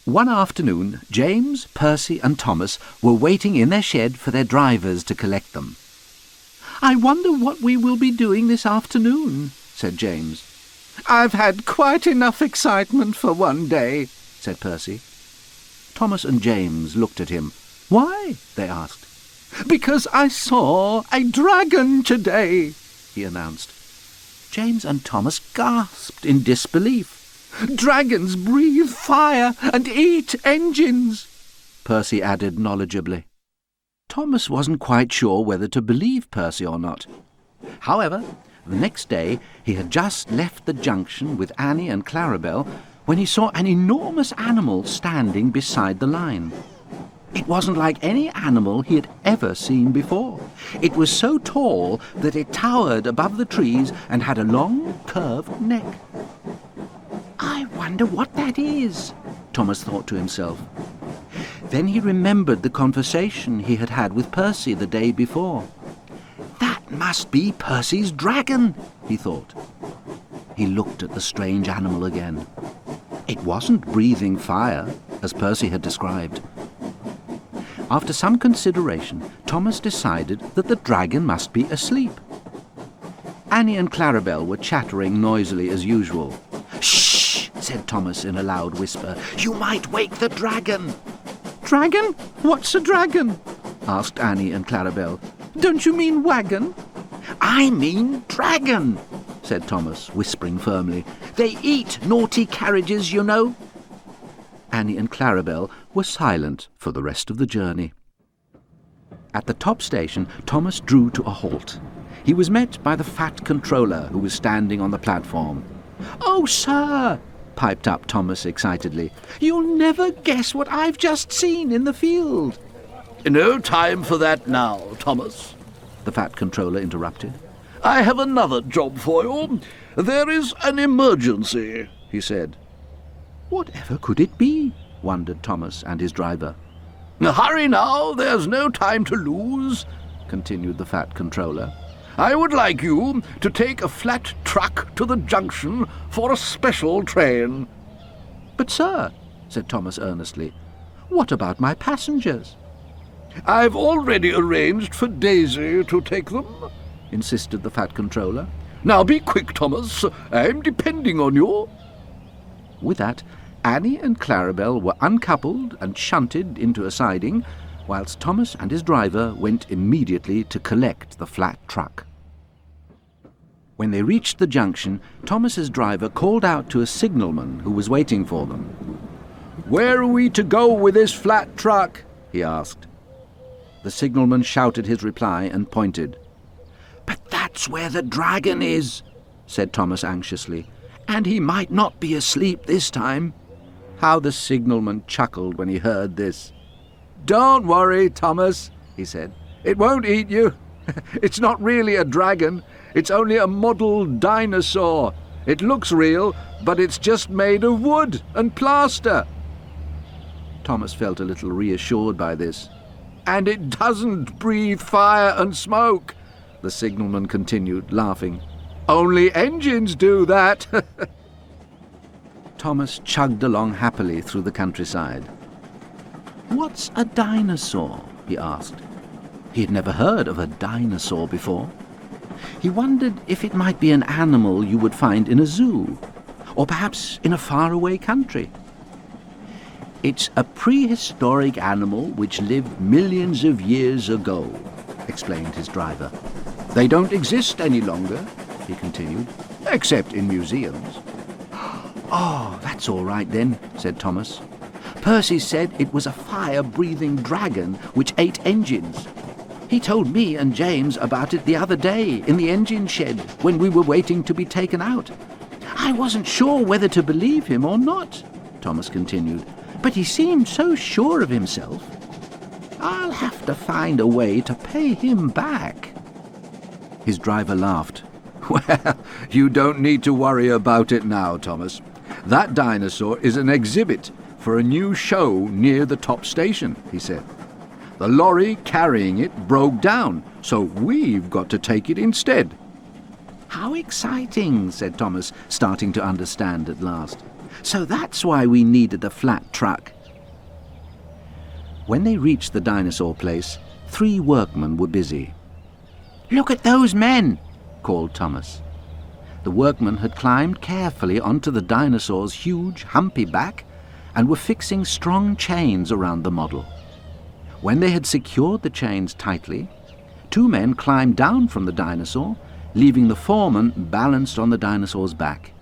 One afternoon, James, Percy and Thomas were waiting in their shed for their drivers to collect them. "I wonder what we will be doing this afternoon," said James. "I've had quite enough excitement for one day," said Percy. Thomas and James looked at him. "Why?" they asked. "Because I saw a dragon today," he announced. James and Thomas gasped in disbelief. "Dragons breathe fire and eat engines," Percy added knowledgeably. Thomas wasn't quite sure whether to believe Percy or not. However, the next day he had just left the junction with Annie and Clarabel when he saw an enormous animal standing beside the line. It wasn't like any animal he had ever seen before. It was so tall that it towered above the trees and had a long, curved neck. "I wonder what that is," Thomas thought to himself. Then he remembered the conversation he had had with Percy the day before. "That must be Percy's dragon," he thought. He looked at the strange animal again. It wasn't breathing fire, as Percy had described. After some consideration, Thomas decided that the dragon must be asleep. Annie and Clarabel were chattering noisily as usual. "Shh!" said Thomas in a loud whisper. "You might wake the dragon." "Dragon? What's a dragon?" asked Annie and Clarabel. "Don't you mean wagon?" "I mean dragon," said Thomas, whispering firmly. "They eat naughty carriages, you know." Annie and Clarabel were silent for the rest of the journey. At the top station, Thomas drew to a halt. He was met by the fat controller who was standing on the platform. "Oh, sir," piped up Thomas excitedly, "you'll never guess what I've just seen in the field." "No time for that now, Thomas," the fat controller interrupted. "I have another job for you. There is an emergency," he said. Whatever could it be? Wondered Thomas and his driver. "Hurry now, there's no time to lose," continued the fat controller. "I would like you to take a flat truck to the junction for a special train." "But, sir," said Thomas earnestly, "what about my passengers?" "I've already arranged for Daisy to take them," insisted the fat controller. "Now be quick, Thomas. I'm depending on you." With that, Annie and Clarabel were uncoupled and shunted into a siding, whilst Thomas and his driver went immediately to collect the flat truck. When they reached the junction, Thomas's driver called out to a signalman who was waiting for them. "Where are we to go with this flat truck?" he asked. The signalman shouted his reply and pointed. "But that's where the dragon is," said Thomas anxiously, "and he might not be asleep this time." How the signalman chuckled when he heard this. "Don't worry, Thomas," he said. "It won't eat you. It's not really a dragon. It's only a model dinosaur. It looks real, but it's just made of wood and plaster." Thomas felt a little reassured by this. "And it doesn't breathe fire and smoke," the signalman continued, laughing. "Only engines do that." Thomas chugged along happily through the countryside. "What's a dinosaur?" he asked. He had never heard of a dinosaur before. He wondered if it might be an animal you would find in a zoo, or perhaps in a faraway country. "It's a prehistoric animal which lived millions of years ago," explained his driver. "They don't exist any longer," he continued, "except in museums." "Oh, that's all right then," said Thomas. "Percy said it was a fire-breathing dragon which ate engines. He told me and James about it the other day in the engine shed when we were waiting to be taken out. I wasn't sure whether to believe him or not," Thomas continued, "but he seemed so sure of himself. I'll have to find a way to pay him back." His driver laughed. "Well, you don't need to worry about it now, Thomas. That dinosaur is an exhibit for a new show near the top station," he said. "The lorry carrying it broke down, so we've got to take it instead." "How exciting," said Thomas, starting to understand at last. "So that's why we needed the flat truck. When they reached the dinosaur place, 3 workmen were busy. "Look at those men!" called Thomas. The workmen had climbed carefully onto the dinosaur's huge, humpy back and were fixing strong chains around the model. When they had secured the chains tightly, 2 men climbed down from the dinosaur, leaving the foreman balanced on the dinosaur's back.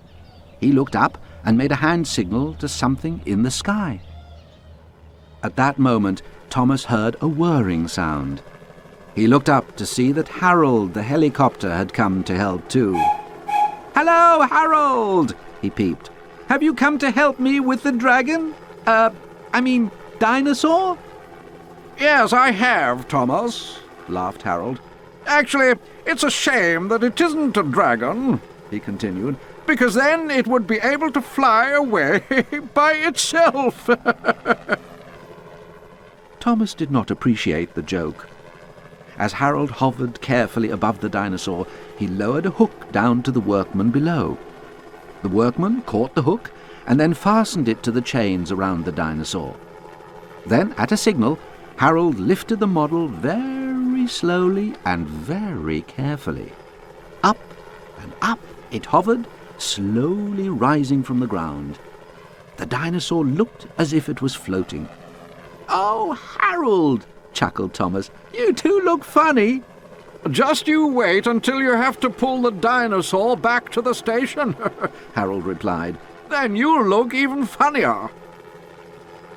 He looked up and made a hand signal to something in the sky. At that moment, Thomas heard a whirring sound. He looked up to see that Harold the helicopter had come to help too. "Hello, Harold!" he peeped. "Have you come to help me with the dragon? Dinosaur?" "Yes, I have, Thomas," laughed Harold. "Actually, it's a shame that it isn't a dragon," he continued, "because then it would be able to fly away by itself." Thomas did not appreciate the joke. As Harold hovered carefully above the dinosaur, he lowered a hook down to the workman below. The workman caught the hook and then fastened it to the chains around the dinosaur. Then, at a signal, Harold lifted the model very slowly and very carefully. Up and up it hovered, slowly rising from the ground. The dinosaur looked as if it was floating. "Oh, Harold!" chuckled Thomas. "You two look funny." "Just you wait until you have to pull the dinosaur back to the station," Harold replied. "Then you'll look even funnier."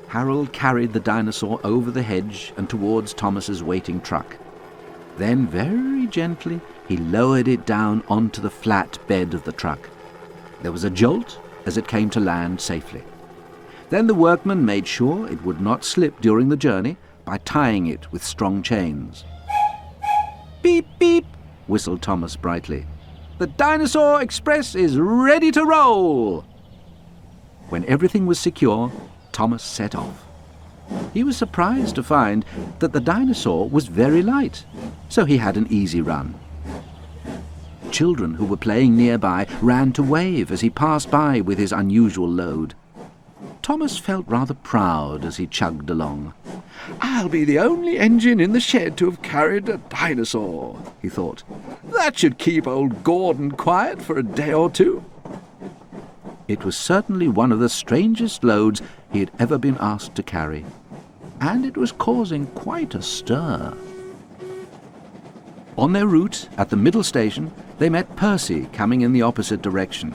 Harold carried the dinosaur over the hedge and towards Thomas's waiting truck. Then, very gently, he lowered it down onto the flat bed of the truck. There was a jolt as it came to land safely. Then the workman made sure it would not slip during the journey by tying it with strong chains. "Beep, beep," whistled Thomas brightly. "The Dinosaur Express is ready to roll." When everything was secure, Thomas set off. He was surprised to find that the dinosaur was very light, so he had an easy run. Children who were playing nearby ran to wave as he passed by with his unusual load. Thomas felt rather proud as he chugged along. "I'll be the only engine in the shed to have carried a dinosaur," he thought. "That should keep old Gordon quiet for a day or 2. It was certainly one of the strangest loads he had ever been asked to carry, and it was causing quite a stir. On their route, at the middle station, they met Percy coming in the opposite direction.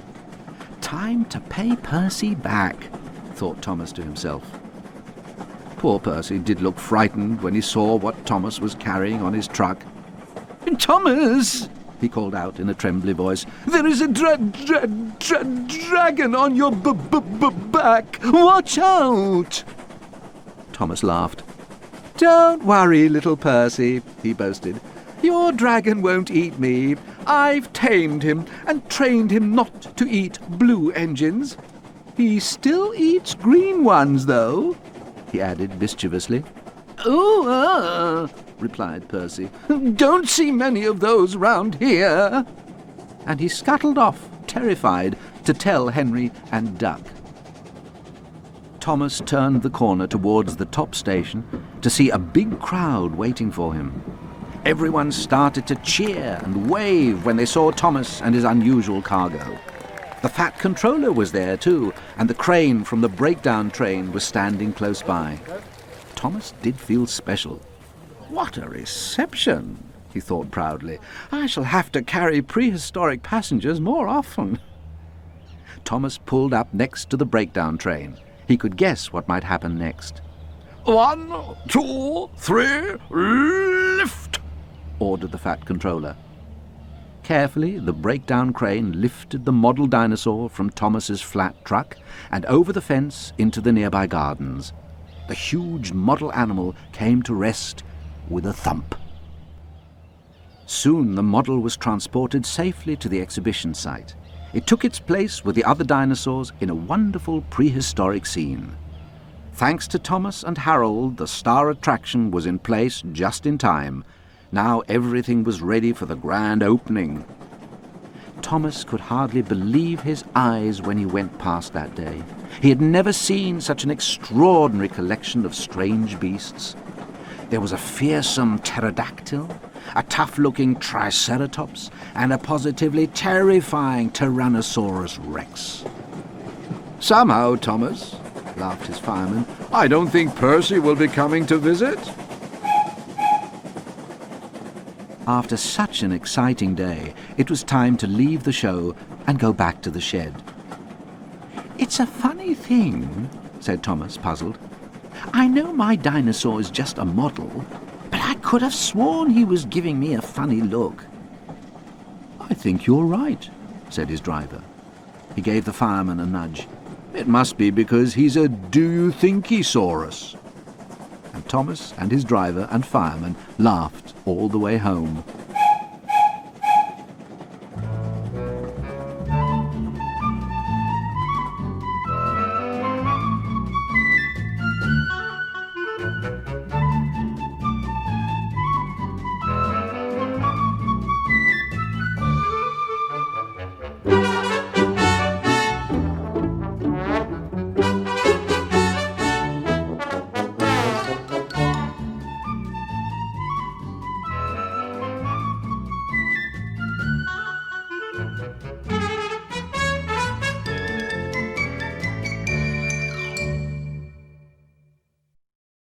"Time to pay Percy back," thought Thomas to himself. Poor Percy did look frightened when he saw what Thomas was carrying on his truck. "Thomas!" he called out in a trembly voice. "There is a dragon on your back! Watch out!" Thomas laughed. "Don't worry, little Percy," he boasted. "Your dragon won't eat me. I've tamed him and trained him not to eat blue engines. He still eats green ones, though," he added mischievously. "Oh, replied Percy. "Don't see many of those round here." And he scuttled off, terrified, to tell Henry and Duck. Thomas turned the corner towards the top station to see a big crowd waiting for him. Everyone started to cheer and wave when they saw Thomas and his unusual cargo. The fat controller was there too, and the crane from the breakdown train was standing close by. Thomas did feel special. "What a reception," he thought proudly. "I shall have to carry prehistoric passengers more often." Thomas pulled up next to the breakdown train. He could guess what might happen next. 1, 2, 3, lift! ordered the fat controller. Carefully, the breakdown crane lifted the model dinosaur from Thomas's flat truck and over the fence into the nearby gardens. The huge model animal came to rest with a thump. Soon the model was transported safely to the exhibition site. It took its place with the other dinosaurs in a wonderful prehistoric scene. Thanks to Thomas and Harold, the star attraction was in place just in time. Now everything was ready for the grand opening. Thomas could hardly believe his eyes when he went past that day. He had never seen such an extraordinary collection of strange beasts. There was a fearsome pterodactyl, a tough-looking triceratops, and a positively terrifying Tyrannosaurus rex. Somehow, Thomas, laughed his fireman, I don't think Percy will be coming to visit. After such an exciting day, it was time to leave the show and go back to the shed. "It's a funny thing," said Thomas, puzzled. "I know my dinosaur is just a model, but I could have sworn he was giving me a funny look." "I think you're right," said his driver. He gave the fireman a nudge. "It must be because he's a do-you-think-he-saurus." And Thomas and his driver and fireman laughed all the way home.